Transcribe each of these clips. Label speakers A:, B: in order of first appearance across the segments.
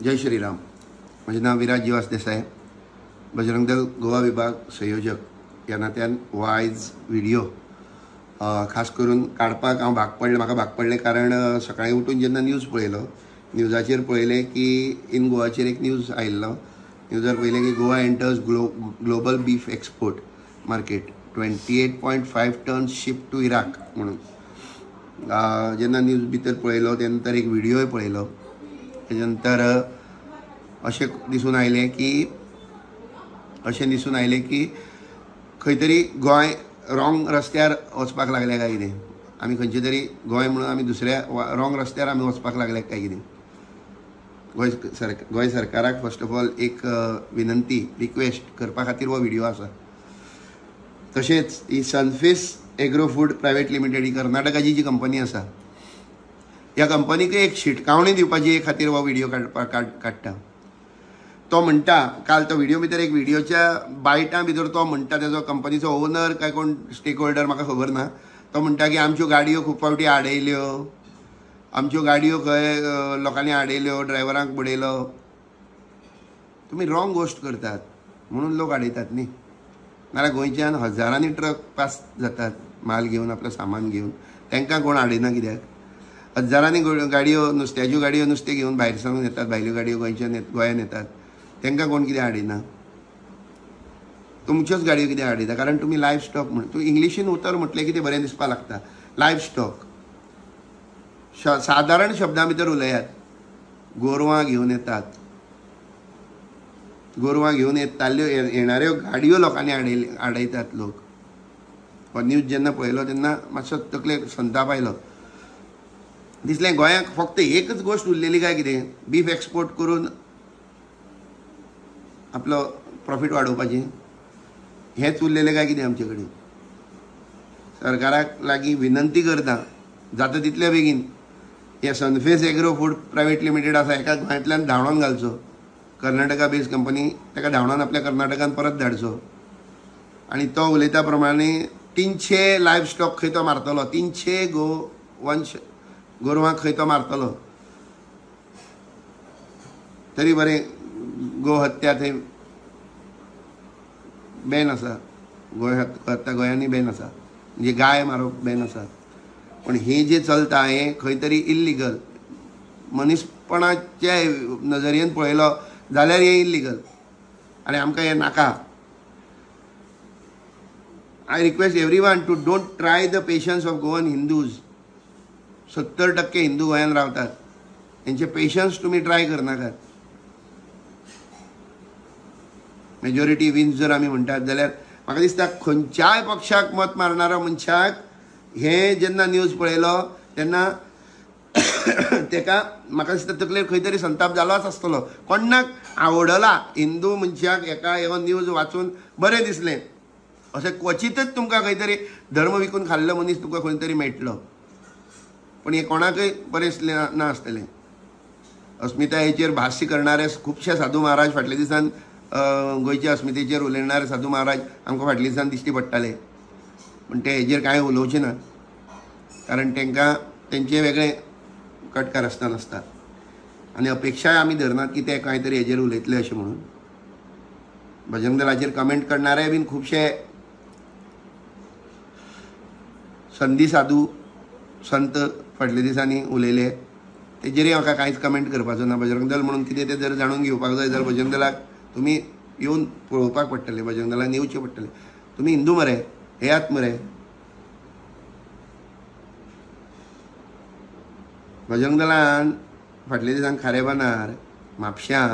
A: जय श्रीराम. माझे नाव विराज जीवास देसाई, बजरंग दल गोवा विभाग संयोजक या नात्यान हो आयज व्हिडिओ खास करून काडपाक हांव म्हाका भाग पडले. कारण सकाळीं उठून जेन्ना न्यूज पळयलो, न्यूजाचेर पळयलें की इन गोवाचेर एक न्यूज आयिल्लो. न्यूजार पळयलें की Goa enters global beef export market 28.5 tons ship to Iraq म्हणून. जेन्ना न्यूज भितर पळयलो त्या नंतर एक व्हिडिओय पळयलो. तेच्या नंतर अशें दिसून आयलें की खंय तरी गोंय रॉंग रस्त्यार वचपाक लागले काय कितें. आमी खंयचे तरी गोंय म्हणून आमी दुसऱ्या रॉंग रस्त्यार आमी वचपाक लागले काय कितें. गोंय सरकाराक फर्स्ट ऑफ ऑल एक विनंती रिक्वेस्ट करपा खातीर हो व्हिडिओ आसा. तशेंच ही Sunfish agro food private limited ही कर्नाटकाची जी कंपनी आसा, ह्या कंपनीक एक शिटकावणी दिवपाची खातीर हो व्हिडिओ काडटा. तो म्हणटा, काल तो व्हिडिओ भितर एक व्हिडिओच्या बायटां भितर तो म्हणटा, तेजो कंपनीचो ओनर काय कोण स्टेक होल्डर म्हाका खबर ना, तो म्हणटा की आमच्यो गाडयो खूब फावटी आडयल्यो, आमच्यो गाडयो खंय लोकांनी आडयल्यो, ड्रायव्हरांक बुडयलो. तुमी रॉंग गोश्ट करतात म्हणून लोक आडयतात न्ही. नाल्यार गोंयच्यान हजारांनी ट्रक पास जातात माल घेवन, आपलं सामान घेवन. तांकां कोण आडयना कित्याक? हजारांनी गाडयो, नुस्त्याच्यो गाडयो नुस्तें घेवन भायर सावन येतात, भायल्यो गाडयो गोंयान येतात. तांकां कोण कितें आडयना? तुमच्योच गाडयो कितें आडयता? कारण तुमी लायफ स्टॉक म्हण, तूं इंग्लिशीन उतर म्हटलें की तें बरें दिसपा लागता. लायफ स्टॉक सादारण शब्दां भितर उलयात. गोरवां घेवन येतात, गोरवां घेवन येताल्यो येणाऱ्यो गाडयो लोकांनी आडयतात लोक. हो न्यूज जेन्ना पळयलो तेन्ना मातसो तकलेक संताप आयलो. दिसलें गोंयाक फक्त एकच गोश्ट उरलेली काय कितें? बीफ एक्सपोर्ट करून आपलो प्रॉफीट वाडोवपाचें हेंच उरलेलें काय कितें आमचे कडेन? सरकाराक लागीं विनंती करता, जाता तितल्या बेगीन हे sunfish agro food private limited आसा हेका गोंयांतल्यान धांवडावन घालचो. कर्नाटका बेज कंपनी, ताका धांवडावन आपल्या कर्नाटकान परत धाडचो. आनी तो उलयता प्रमाणे 300 लायफ स्टॉक खंय तो मारतलो, 300 गोरवांक खंय तो मारतलो. तरी बरें गो हत्या थंय बॅन आसा. हत्या गोंयांनी बॅन आसा, म्हणजे गाय मारप बॅन आसा. पण हे जे चलता हें खंय तरी इल्लिगल. मनीसपणाच्या नजरेन पळयलो जाल्यार हें इल्लिगल आनी आमकां हें नाका. I request everyone to don't try the patience of Goan Hindus. 70% Hindu गोंयान रावतात, तेंचे पेशन्स तुमी ट्राय करनाकात. मेजॉरिटी विन्स जर आमी म्हणटात जाल्यार म्हाका दिसता खंयच्याय पक्षाक मत मारणाऱ्या मनशाक हे जेन्ना न्यूज पळयलो तेन्ना तेका म्हाका दिसता तकलेर खंय तरी संताप जालोच आसतलो. कोणाक आवडला हिंदू मनशाक हेका हो न्यूज वाचून बरें दिसलें अशें क्वचितच तुमकां खंय तरी धर्म विकून खाल्लो मनीस तुमकां खंय तरी मेळटलो. पण हे कोणाकय बरें दिसलें ना आसतलें. अस्मितायेचेर भाश्य करणारे खुबशे साधू महाराज फाटल्या दिसान गोंयच्या अस्मितेचेर उलयणारे साधू महाराज आमकां फाटल्या दिसान दिश्टी पडटाले. पण ते हेजेर कांय उलोवचे ना, कारण तांकां तेंचे वेगळे कटकार आसतात. आनी अपेक्षाय आमी धरनात की ते कांय तरी हेजेर उलयतले अशें म्हणून. बजरंग दलाचेर कमेंट करणारे बीन खुबशे संधी साधू संत फाटल्या दिसांनी उलयले. तेजेरय म्हाका कांयच कमेंट करपाचो ना. बजरंग दल म्हणून कितें तें जर जाणून घेवपाक जाय जाल्यार बजरंग दलाक तुमी येवन पळोवपाक पडटलें, बजरंग दलाक येवचें पडटलें. तुमी हिंदू मरे, हेयात मरे. बजरंग दलान फाटल्या दिसान खारेबानार, म्हापश्यां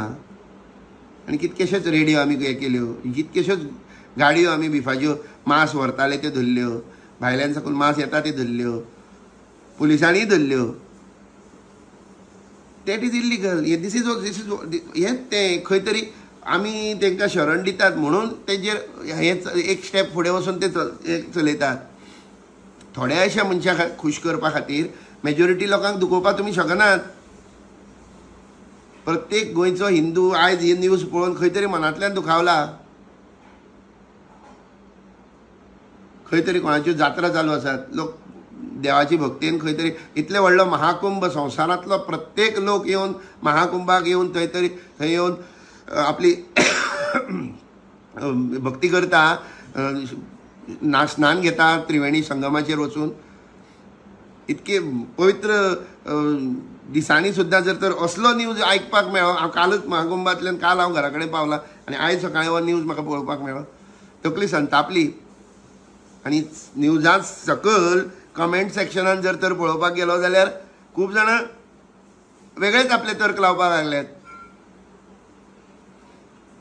A: आनी कितकेशेच रेडियो आमी हे केल्यो, कितकेश्योच गाडयो आमी बिफाच्यो मांस व्हरताले त्यो धरल्यो, भायल्यान साकून मांस येता त्यो धरल्यो, पुलिसांनी धरल्यो. That is illegal. This is हें तें खंय तरी आमी तांकां शरण दितात म्हणून तेजेर हें एक स्टेप फुडें वचून ते चलयतात. थोड्याशा मनशाक खूश करपा खातीर मेजॉरिटी लोकांक दुखोवपाक तुमी शकनात. प्रत्येक गोंयचो हिंदू आयज ही न्यूज पळोवन खंय तरी मनांतल्यान दुखावला. खंय तरी कोणाच्यो जात्रा चालू आसात, लोक देवाची भक्तीन खंय तरी इतले व्हडलो महाकुंभ संवसारांतलो प्रत्येक लोक येवन महाकुंभाक येवन थंय येवन आपली भक्ती करता, स्नान घेता त्रिवेणी संगमाचेर वचून. इतके पवित्र दिसांनी सुद्दां जर तर असलो न्यूज आयकपाक मेळ्ळो. हांव कालच महाकुंभांतल्यान काल हांव घरा कडेन पावलां आनी आयज सकाळीं हो न्यूज म्हाका पळोवपाक मेळ्ळो. तकली संतापली. आनी न्यूजां सकयल कमेंट सेक्शनान जर तर पळोवपाक गेलो जाल्यार खूब जाणां वेगळेच आपले तर्क लावपाक लागल्यात.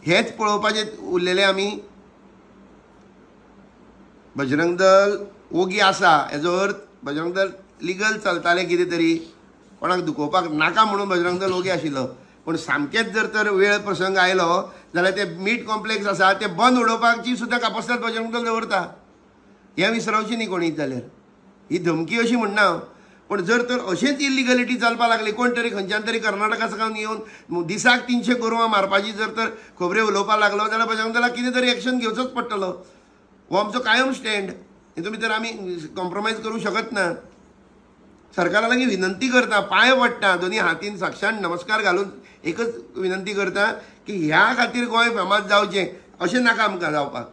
A: हेच पळोवपाचे उरलेले आमी. बजरंग दल ओगी आसा हेजो अर्थ बजरंग दल लिगल चलताले कितें तरी, कोणाक दुखोवपाक नाका म्हणून बजरंग दल ओगी आशिल्लो. पूण सामकेंच जर तर वेळ प्रसंग आयलो जाल्यार ते मीट कॉम्प्लेक्स आसा ते बंद उडोवपाची सुद्दां कापासीत बजरंग दल दवरता. हें विसरवची न्ही कोणीच जाल्यार. ही धमकी अशी म्हणना हांव. पण जर तर अशेंच इलिगलिटी चलपाक लागली, कोण तरी खंयच्यान तरी कर्नाटका सावन येवन दिसाक 300 गोरवां मारपाची जर तर खबऱ्यो उलोवपाक लागलो जाल्यार बजरंग दलाक कितें तरी एक्शन घेवचोच पडटलो. हो आमचो कायम स्टँड. हितून भितर आमी कॉम्प्रोमायज करूंक शकत ना. सरकारा लागीं विनंती करता, पांय पडटा, दोनी हातीन साक्षान नमस्कार घालून एकच विनंती करता की ह्या खातीर गोंय फामाद जावचें अशें नाका आमकां जावपाक.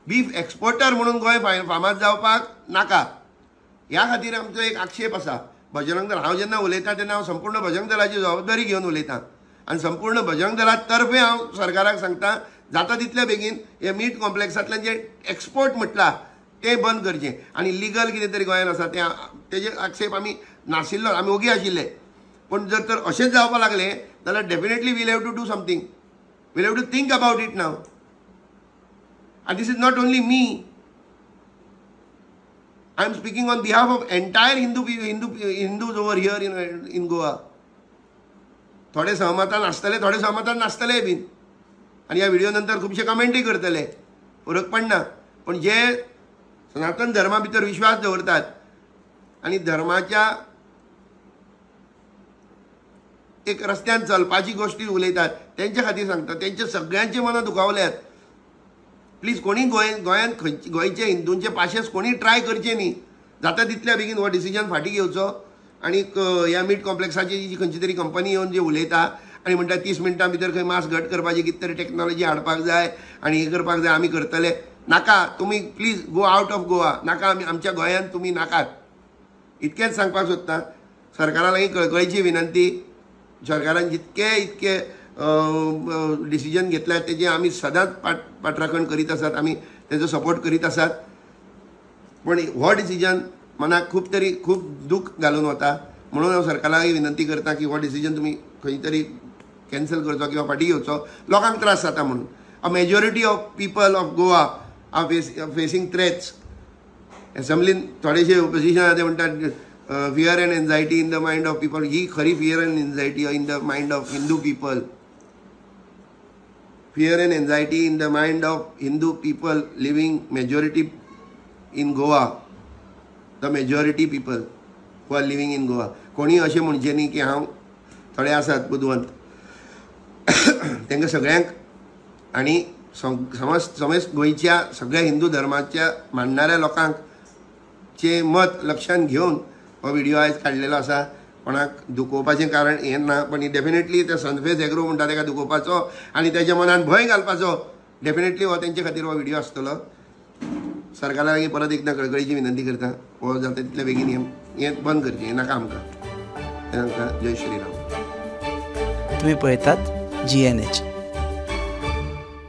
A: बीफ एक्सपोर्टर म्हणून गोंय फामाद जावपाक नाका. ह्या खातीर आमचो एक आक्षेप आसा. बजरंग दल हांव जेन्ना उलयतां तेन्ना हांव संपूर्ण बजरंग दलाची जबाबदारी घेवन उलयतां आनी संपूर्ण बजरंग दला तर्फे हांव सरकाराक सांगतां जाता तितल्या बेगीन हे मीट कॉम्प्लेक्सांतल्यान जे एक्सपोर्ट म्हटलां ते बंद करचें आनी लिगल कितें तरी गोंयांत आसा तेजे आक्षेप आमी नाशिल्लो, आमी ओगी आशिल्ले. पूण जर तर अशेंच जावपाक लागलें जाल्यार definitely will have to do something. Will have to think about it now. And this is not only me. I am speaking on behalf of entire Hindus over here in Goa. थोडे सहमतान आसतले, थोडे सहमतान नासतले bin. आनी ह्या video नंतर खुबशे कमेंटूय करतले, फरक पडना. पण जे सनातन धर्मा भितर विश्वास दवरतात आनी धर्माच्या एक रस्त्यान चलपाची गोश्टी उलयतात तेंच्या खातीर सांगता. तेंचे सगळ्यांचे मनां दुखावल्यात. प्लीज कोणी गोंयांत गोंयचे हिंदूंचे पाशेस कोणी ट्राय करचे न्ही. जाता तितल्या बेगीन हो डिसिजन फाटीं घेवचो. आनी ह्या मीट कॉम्प्लेक्साची जी खंयची तरी कंपनी येवन जे उलयता आनी म्हणटा 30 मिनटां भितर खंय मास घट करपाची कितें तरी टॅक्नॉलॉजी हाडपाक जाय आनी हे करपाक जाय, आमी करतले. नाका, तुमी please go out of Goa. नाका, आमी आमच्या गोंयांत तुमी नाकात. इतकेंच सांगपाक सोदता. सरकारा लागीं कळकळीची विनंती. सरकारान इतके डिसिजन घेतल्यात तेजे आमी सदांच पाठराखण करीत आसात, आमी तेजो सपोर्ट करीत आसात. पण हो डिसिजन मनाक खूब दूख घालून वता. म्हणून हांव सरकाराक विनंती करता की हो डिसिजन तुमी खंय तरी कॅन्सल करचो किंवा फाटीं घेवचो. लोकांक त्रास जाता म्हणून. A majority of people of Goa are facing threats. एसेंब्लीन थोडेशे ओपोजिशन ते म्हणटात fear and anxiety in the mind of people. ही खरी fear and anxiety in the mind of Hindu people. Fear and anxiety in the mind of Hindu people living majority in Goa. The majority people who are living in Goa. कोणी अशें म्हणचे न्ही की हांव थोडे आसात बुदवंत तांकां सगळ्यांक आनी समज गोंयच्या सगळ्या हिंदू धर्माच्या मानणाऱ्या लोकांक चे मत लक्षांत घेवन हो व्हिडिओ आयज काडलेलो आसा. कोणाक दुखोवपाचें कारण हें ना. पण डेफिनेटली ते सनफेस एग्रो म्हणटा ताका दुखोवपाचो आनी तेच्या मनान भंय घालपाचो डेफिनेटली हो तेंचे खातीर हो व्हिडिओ आसतलो. सरकारा लागीं परत एकदां कळकळीची विनंती करता. हो जाता तितले बेगीन हें बंद करचें. हें नाका आमकां. जय श्रीराम.
B: तुम्ही पळयतात GNH.